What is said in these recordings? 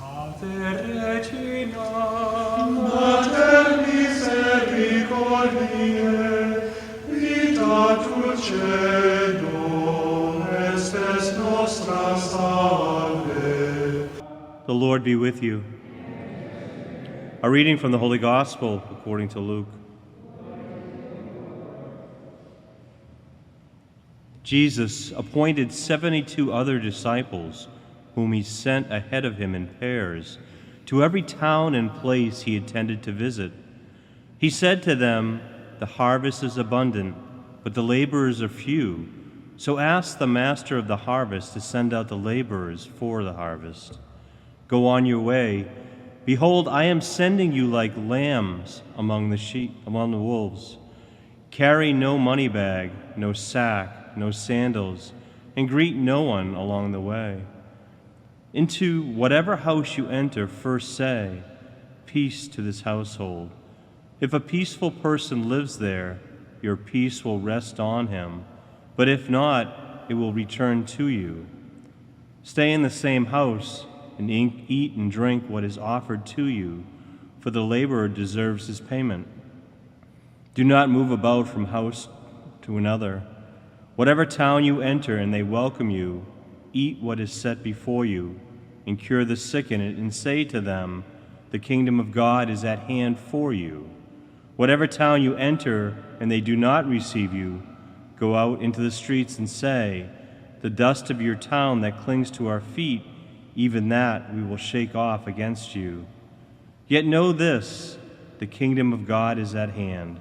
Ave Regina, Mater misericordiae, vita dulcedo, estes nostra salve. The Lord be with you. A reading from the Holy Gospel according to Luke. Jesus appointed 72 other disciples, whom he sent ahead of him in pairs, to every town and place he intended to visit. He said to them, "The harvest is abundant, but the laborers are few. So ask the master of the harvest to send out the laborers for the harvest. Go on your way. Behold, I am sending you like lambs among the wolves. Carry no money bag, no sack, no sandals, and greet no one along the way. Into whatever house you enter, first say, 'Peace to this household.' If a peaceful person lives there, your peace will rest on him, but if not, it will return to you. Stay in the same house and eat and drink what is offered to you, for the laborer deserves his payment. Do not move about from house to another. Whatever town you enter and they welcome you, eat what is set before you, and cure the sick in it, and say to them, 'The kingdom of God is at hand for you.' Whatever town you enter and they do not receive you, go out into the streets and say, 'The dust of your town that clings to our feet, even that we will shake off against you.' Yet know this, the kingdom of God is at hand.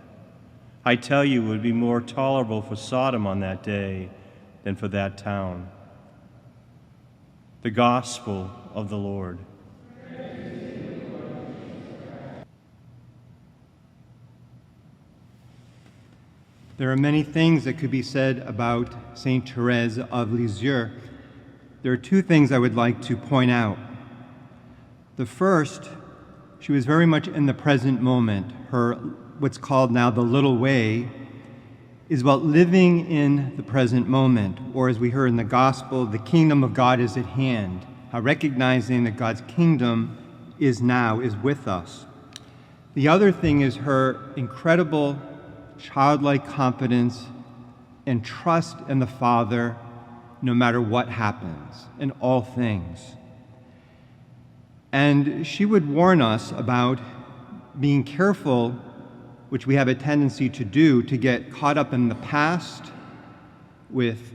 I tell you, it would be more tolerable for Sodom on that day than for that town." The Gospel of the Lord. There are many things that could be said about Saint Therese of Lisieux. There are two things I would like to point out. The first, she was very much in the present moment. Her, what's called now the little way, is about living in the present moment, or as we heard in the Gospel, the kingdom of God is at hand, recognizing that God's kingdom is now, is with us. The other thing is her incredible childlike confidence and trust in the Father no matter what happens in all things. And she would warn us about being careful, which we have a tendency to do, to get caught up in the past with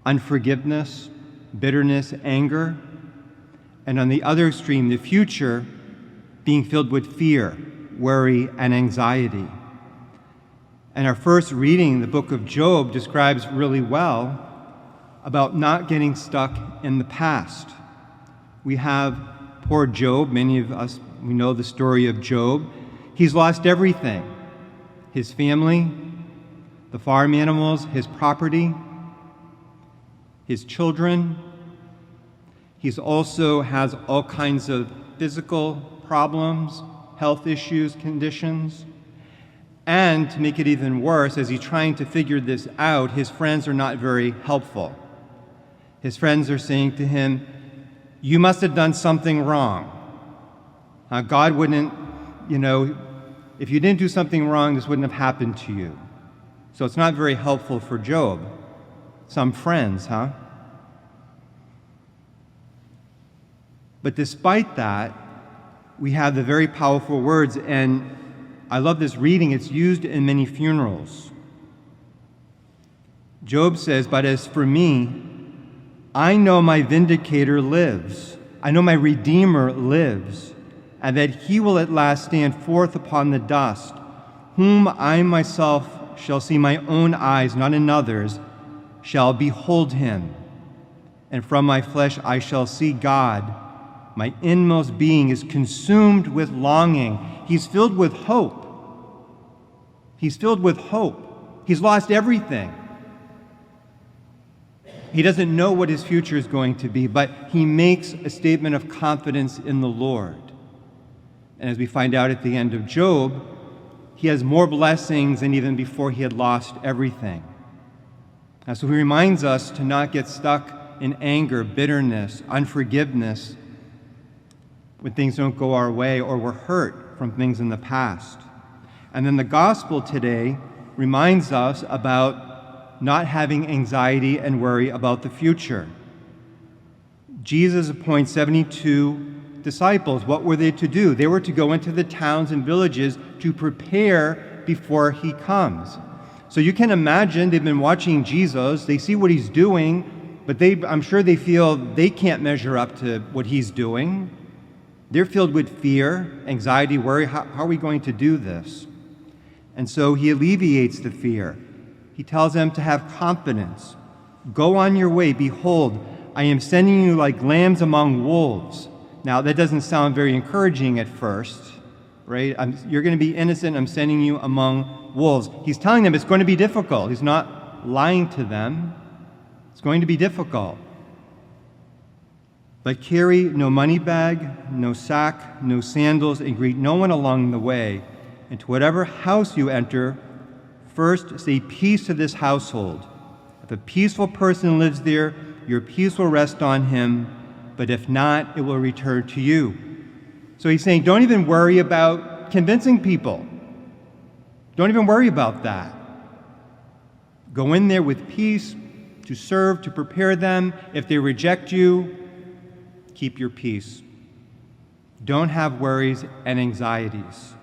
unforgiveness, bitterness, anger, and on the other extreme, the future, being filled with fear, worry, and anxiety. And our first reading, the book of Job, describes really well about not getting stuck in the past. We have poor Job. Many of us, we know the story of Job. He's lost everything: his family, the farm animals, his property, his children. He also has all kinds of physical problems, health issues, conditions. And to make it even worse, as he's trying to figure this out, his friends are not very helpful. His friends are saying to him, "You must have done something wrong. God wouldn't, if you didn't do something wrong, this wouldn't have happened to you." So it's not very helpful for Job. Some friends, But despite that, we have the very powerful words, and I love this reading. It's used in many funerals. Job says, "But as for me, I know my vindicator lives. I know my Redeemer lives, and that he will at last stand forth upon the dust, whom I myself shall see my own eyes, not another's, shall behold him. And from my flesh I shall see God. My inmost being is consumed with longing." He's filled with hope. He's filled with hope. He's lost everything. He doesn't know what his future is going to be, but he makes a statement of confidence in the Lord. And as we find out at the end of Job, he has more blessings than even before he had lost everything. So he reminds us to not get stuck in anger, bitterness, unforgiveness, when things don't go our way or we're hurt from things in the past. And then the gospel today reminds us about not having anxiety and worry about the future. Jesus appoints 72 disciples. What were they to do? They were to go into the towns and villages to prepare before he comes. So you can imagine they've been watching Jesus. They see what he's doing, but I'm sure they feel they can't measure up to what he's doing. They're filled with fear, anxiety, worry. How are we going to do this? And so he alleviates the fear. He tells them to have confidence. Go on your way. Behold, I am sending you like lambs among wolves. Now, that doesn't sound very encouraging at first, right? You're going to be innocent. I'm sending you among wolves. He's telling them it's going to be difficult. He's not lying to them. It's going to be difficult. But carry no money bag, no sack, no sandals, and greet no one along the way. And to whatever house you enter, first say peace to this household. If a peaceful person lives there, your peace will rest on him, but if not, it will return to you. So he's saying, don't even worry about convincing people. Don't even worry about that. Go in there with peace to serve, to prepare them. If they reject you, keep your peace. Don't have worries and anxieties.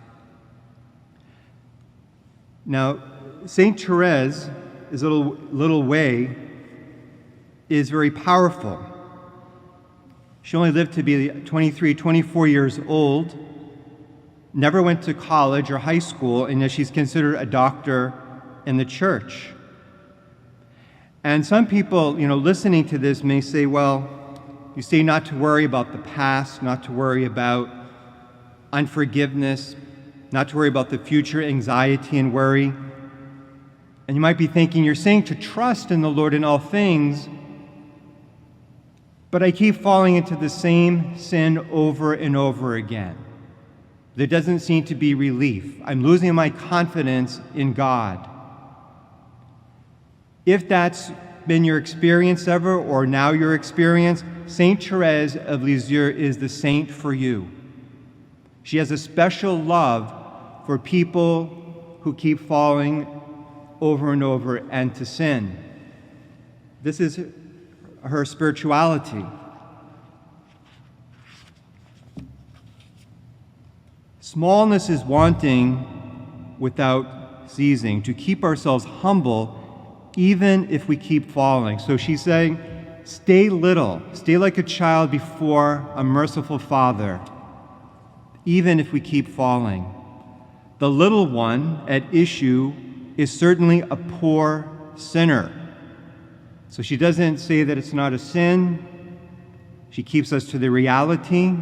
Now, St. Therese, his little way, is very powerful. She only lived to be 23, 24 years old, never went to college or high school, and yet she's considered a doctor in the church. And some people, listening to this may say, well, you say not to worry about the past, not to worry about unforgiveness, not to worry about the future, anxiety and worry. And you might be thinking, you're saying to trust in the Lord in all things, but I keep falling into the same sin over and over again. There doesn't seem to be relief. I'm losing my confidence in God. If that's been your experience ever, or now your experience, St. Therese of Lisieux is the saint for you. She has a special love for people who keep falling over and over and to sin. This is her spirituality. Smallness is wanting without ceasing, to keep ourselves humble even if we keep falling. So she's saying, stay little, stay like a child before a merciful Father, even if we keep falling. The little one at issue is certainly a poor sinner. So she doesn't say that it's not a sin. She keeps us to the reality.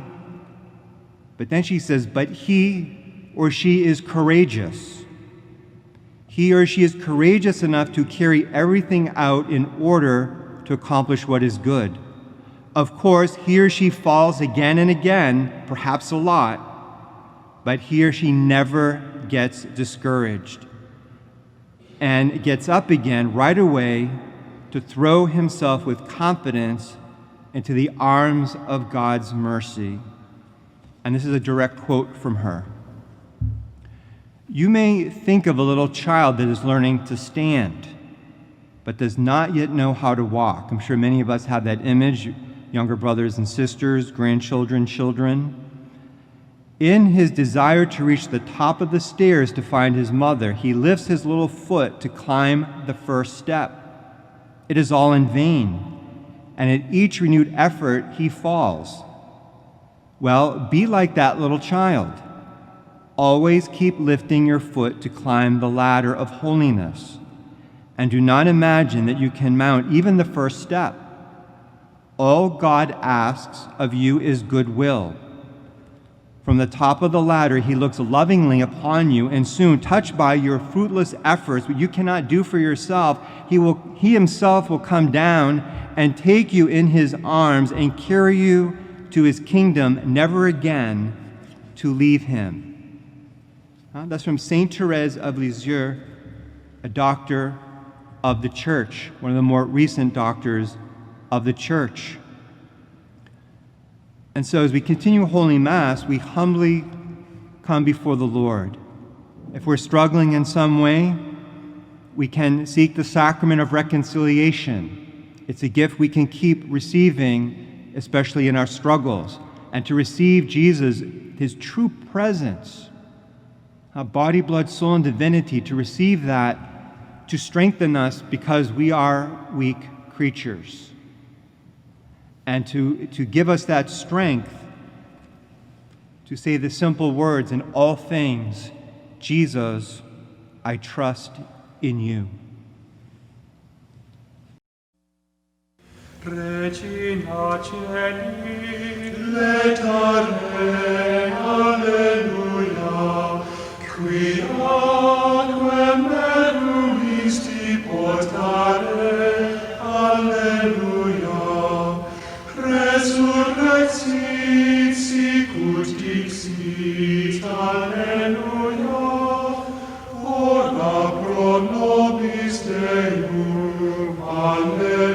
But then she says, but he or she is courageous. He or she is courageous enough to carry everything out in order to accomplish what is good. Of course, he or she falls again and again, perhaps a lot, but he or she never gets discouraged and gets up again right away to throw himself with confidence into the arms of God's mercy. And this is a direct quote from her. You may think of a little child that is learning to stand, but does not yet know how to walk. I'm sure many of us have that image, younger brothers and sisters, grandchildren, children. In his desire to reach the top of the stairs to find his mother, he lifts his little foot to climb the first step. It is all in vain, and at each renewed effort he falls. Well, be like that little child. Always keep lifting your foot to climb the ladder of holiness, and do not imagine that you can mount even the first step. All God asks of you is goodwill. From the top of the ladder, he looks lovingly upon you, and soon, touched by your fruitless efforts, what you cannot do for yourself, he himself will come down and take you in his arms and carry you to his kingdom, never again to leave him. That's from St. Therese of Lisieux, a doctor of the church, one of the more recent doctors of the church. And so as we continue Holy Mass, we humbly come before the Lord. If we're struggling in some way, we can seek the sacrament of reconciliation. It's a gift we can keep receiving, especially in our struggles, and to receive Jesus, his true presence, body, blood, soul, and divinity, to receive that, to strengthen us because we are weak creatures, and to give us that strength to say the simple words, in all things, Jesus, I trust in you. Regina Celi, letare, alleluia, qui aquam meruisti portare, alleluia, resurrexit sicut dixit, alleluia, ora pro nobis Deum, alleluia.